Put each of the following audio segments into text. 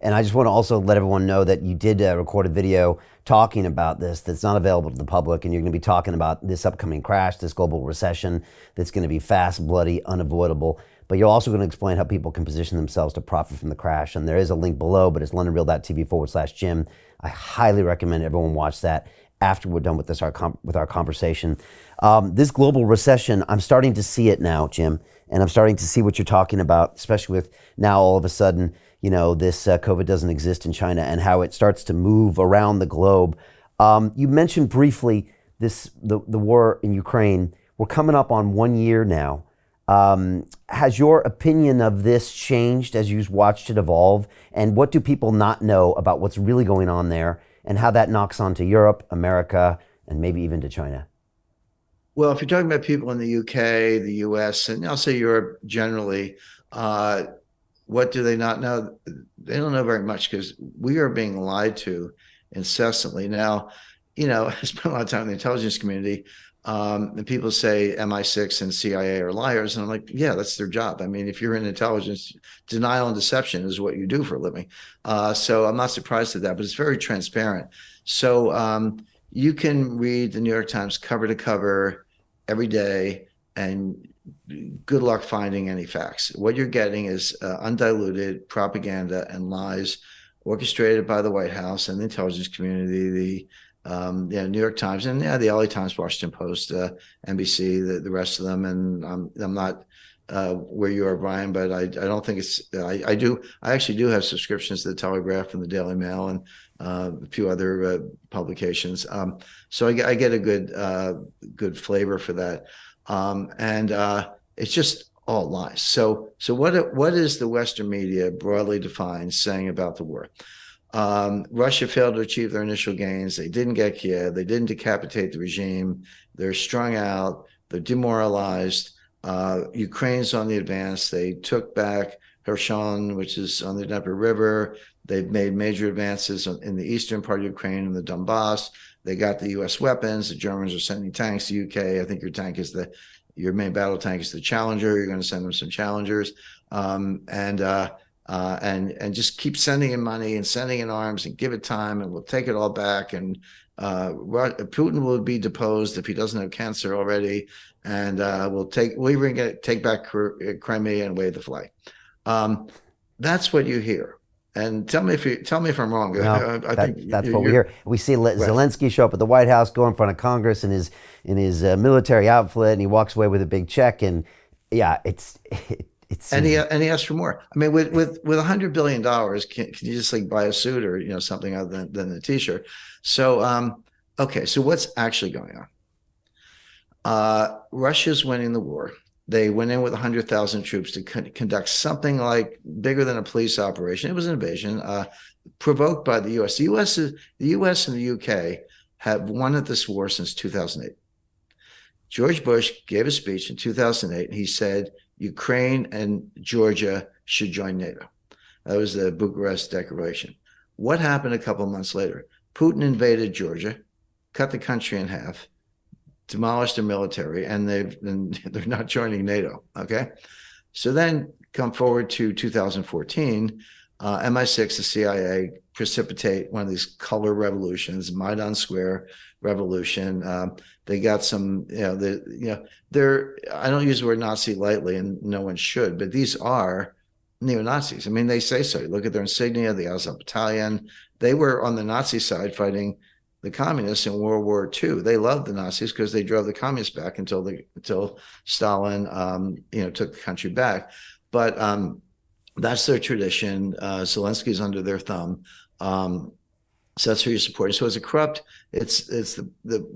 And I just want to also let everyone know that you did record a video talking about this that's not available to the public, and you're going to be talking about this upcoming crash, this global recession that's going to be fast, bloody, unavoidable. But you're also going to explain how people can position themselves to profit from the crash. And there is a link below, but it's londonreal.tv/Jim. I highly recommend everyone watch that after we're done with this with our conversation. This global recession, I'm starting to see it now, Jim, and I'm starting to see what you're talking about, especially with now all of a sudden, this COVID doesn't exist in China and how it starts to move around the globe. You mentioned briefly the war in Ukraine. We're coming up on 1 year now. Has your opinion of this changed as you've watched it evolve? And what do people not know about what's really going on there and how that knocks onto Europe, America, and maybe even to China? Well, if you're talking about people in the UK, the US, and I'll say Europe generally, what do they not know? They don't know very much because we are being lied to incessantly. Now, I spent a lot of time in the intelligence community, and people say MI6 and CIA are liars. And I'm like, yeah, that's their job. I mean, if you're in intelligence, denial and deception is what you do for a living. So I'm not surprised at that, but it's very transparent. So you can read the New York Times cover to cover every day, and good luck finding any facts. What you're getting is undiluted propaganda and lies orchestrated by the White House and the intelligence community, the New York Times, and the LA Times, Washington Post, NBC, the rest of them. And I'm not where you are, Brian, but I don't think it's. I actually do have subscriptions to the Telegraph and the Daily Mail and a few other publications. So I get a good flavor for that. And it's just all lies. So what is the Western media broadly defined saying about the war? Russia failed to achieve their initial gains. They didn't get Kiev. They didn't decapitate the regime. They're strung out. They're demoralized. Ukraine's on the advance. They took back Kherson, which is on the Dnieper River. They've made major advances in the eastern part of Ukraine and the Donbass. They got the U.S. weapons. The Germans are sending tanks to UK. I think your main battle tank is the Challenger. You're going to send them some Challengers, and just keep sending in money and sending in arms and give it time, and we'll take it all back. And Putin will be deposed if he doesn't have cancer already, and we'll even take back Crimea and wave the flag. That's what you hear. And tell me if I'm wrong. No, I think that's what we hear. We see Zelensky show up at the White House, go in front of Congress in his military outfit, and he walks away with a big check. And yeah, it's and he asks for more. I mean, with $100 billion, can you just buy a suit or something other than a t-shirt? So okay, so what's actually going on? Russia's winning the war. They went in with 100,000 troops to conduct something like bigger than a police operation. It was an invasion provoked by the U.S. The U.S. and the U.K. have won at this war since 2008. George Bush gave a speech in 2008, and he said Ukraine and Georgia should join NATO. That was the Bucharest Declaration. What happened a couple of months later? Putin invaded Georgia, cut the country in half, demolished their military, and they're not joining NATO. Okay, so then come forward to 2014, MI6, the CIA precipitate one of these color revolutions, Maidan Square revolution. They got some, they're. I don't use the word Nazi lightly, and no one should, but these are neo-Nazis. I mean, they say so. You look at their insignia, the Azov Battalion. They were on the Nazi side fighting the communists in World War II. They loved the Nazis because they drove the communists back until Stalin, took the country back. But that's their tradition. Zelensky's under their thumb. So that's who you're supporting. So it's a corrupt. It's one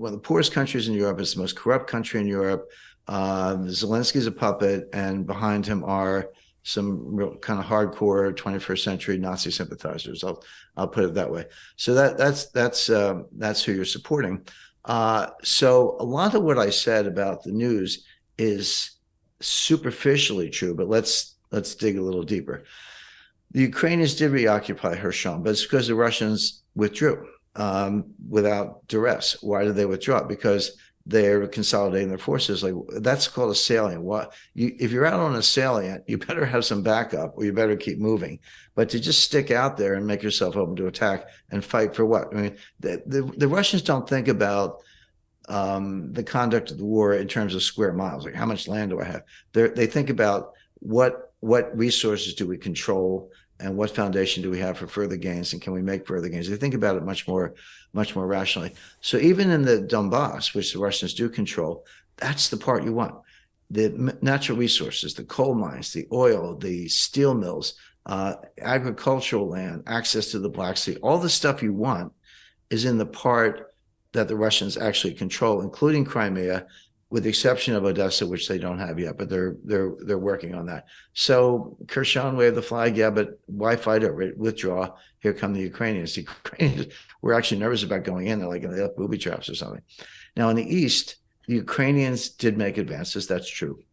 of the poorest countries in Europe. It's the most corrupt country in Europe. Zelensky's a puppet, and behind him are some real kind of hardcore 21st century Nazi sympathizers. I'll put it that way. So that's who you're supporting. So a lot of what I said about the news is superficially true, but let's dig a little deeper. The Ukrainians did reoccupy Kherson, but it's because the Russians withdrew without duress. Why did they withdraw? Because they're consolidating their forces. Like, that's called a salient. If you're out on a salient, you better have some backup, or you better keep moving. But to just stick out there and make yourself open to attack and fight for what? I mean, the Russians don't think about the conduct of the war in terms of square miles, like how much land do I have? They think about what resources do we control, and what foundation do we have for further gains, and can we make further gains? They think about it much more rationally. So even in the Donbass, which the Russians do control, that's the part you want. The natural resources, the coal mines, the oil, the steel mills, agricultural land, access to the Black Sea, all the stuff you want is in the part that the Russians actually control, including Crimea, with the exception of Odessa, which they don't have yet, but they're working on that. So Kherson waved the flag, yeah, but why fight over it? Withdraw. Here come the Ukrainians. The Ukrainians were actually nervous about going in. They're like, they left booby traps or something. Now in the East, the Ukrainians did make advances. That's true.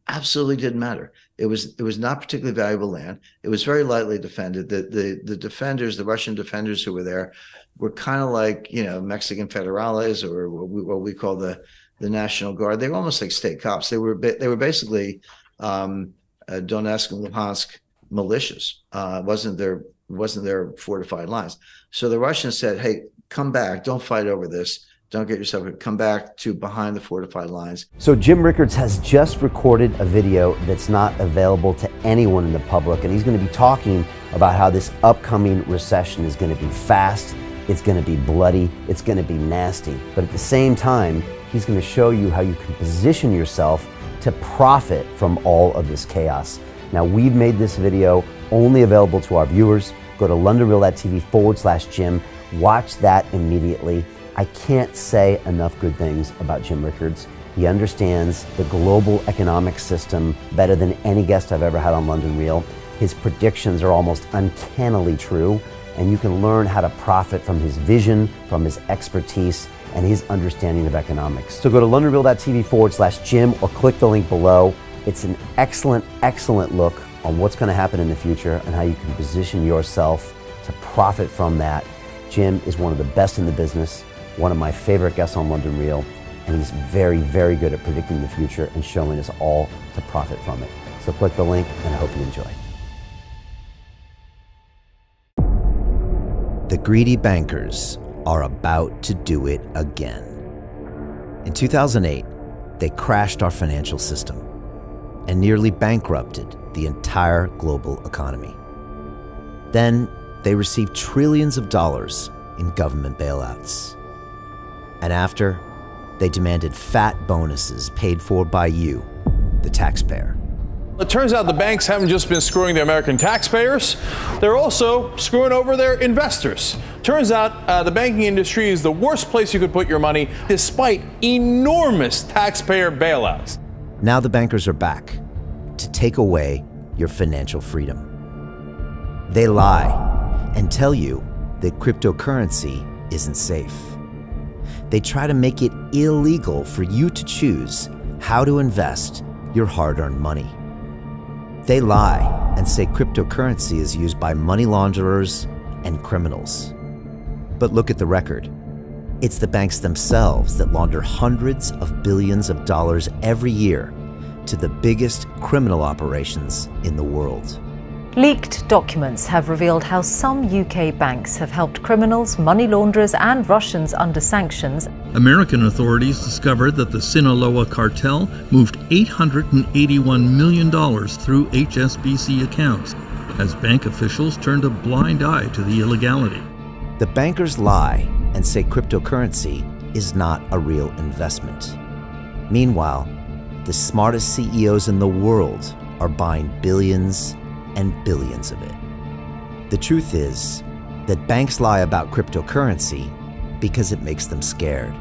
Absolutely didn't matter. It was not particularly valuable land. It was very lightly defended. The defenders, the Russian defenders who were there, were kind of like, Mexican federales, or what we call the National Guard. They were almost like state cops. They were basically Donetsk and Luhansk militias. Wasn't their fortified lines. So the Russians said, "Hey, come back. Don't fight over this. Don't get yourself. Come back to behind the fortified lines." So Jim Rickards has just recorded a video that's not available to anyone in the public, and he's going to be talking about how this upcoming recession is going to be fast, it's going to be bloody, it's going to be nasty. But at the same time, he's going to show you how you can position yourself to profit from all of this chaos. Now, we've made this video only available to our viewers. Go to londonreal.tv/Jim. Watch that immediately. I can't say enough good things about Jim Rickards. He understands the global economic system better than any guest I've ever had on London Real. His predictions are almost uncannily true, and you can learn how to profit from his vision, from his expertise, and his understanding of economics. So go to londonreal.tv/Jim or click the link below. It's an excellent, excellent look on what's going to happen in the future and how you can position yourself to profit from that. Jim is one of the best in the business, one of my favorite guests on London Real, and he's very, very good at predicting the future and showing us all to profit from it. So click the link, and I hope you enjoy. The greedy bankers are about to do it again. In 2008, they crashed our financial system and nearly bankrupted the entire global economy. Then they received trillions of dollars in government bailouts. And after, they demanded fat bonuses paid for by you, the taxpayer. It turns out the banks haven't just been screwing the American taxpayers, they're also screwing over their investors. Turns out the banking industry is the worst place you could put your money, despite enormous taxpayer bailouts. Now the bankers are back to take away your financial freedom. They lie and tell you that cryptocurrency isn't safe. They try to make it illegal for you to choose how to invest your hard-earned money. They lie and say cryptocurrency is used by money launderers and criminals. But look at the record. It's the banks themselves that launder hundreds of billions of dollars every year to the biggest criminal operations in the world. Leaked documents have revealed how some UK banks have helped criminals, money launderers and Russians under sanctions. American authorities discovered that the Sinaloa cartel moved $881 million through HSBC accounts as bank officials turned a blind eye to the illegality. The bankers lie and say cryptocurrency is not a real investment. Meanwhile, the smartest CEOs in the world are buying billions and billions of it. The truth is that banks lie about cryptocurrency because it makes them scared.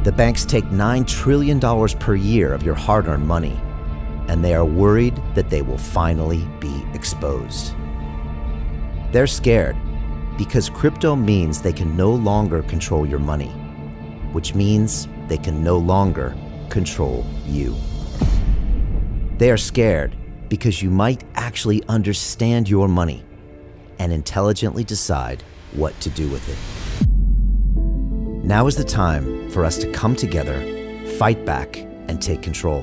The banks take $9 trillion per year of your hard-earned money, and they are worried that they will finally be exposed. They're scared because crypto means they can no longer control your money, which means they can no longer control you. They are scared because you might actually understand your money and intelligently decide what to do with it. Now is the time for us to come together, fight back, and take control.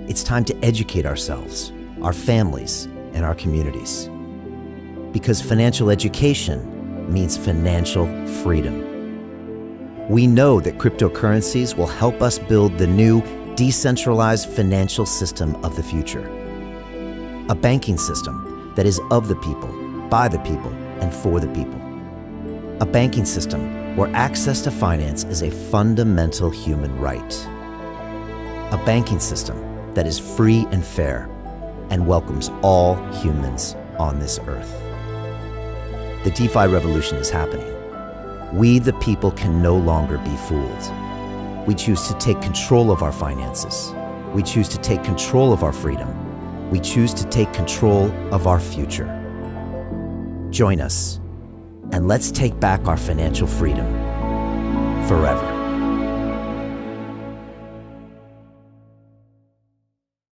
It's time to educate ourselves, our families, and our communities. Because financial education means financial freedom. We know that cryptocurrencies will help us build the new decentralized financial system of the future. A banking system that is of the people, by the people, and for the people. A banking system where access to finance is a fundamental human right. A banking system that is free and fair and welcomes all humans on this earth. The DeFi revolution is happening. We, the people, can no longer be fooled. We choose to take control of our finances. We choose to take control of our freedom. We choose to take control of our future. Join us, and let's take back our financial freedom forever.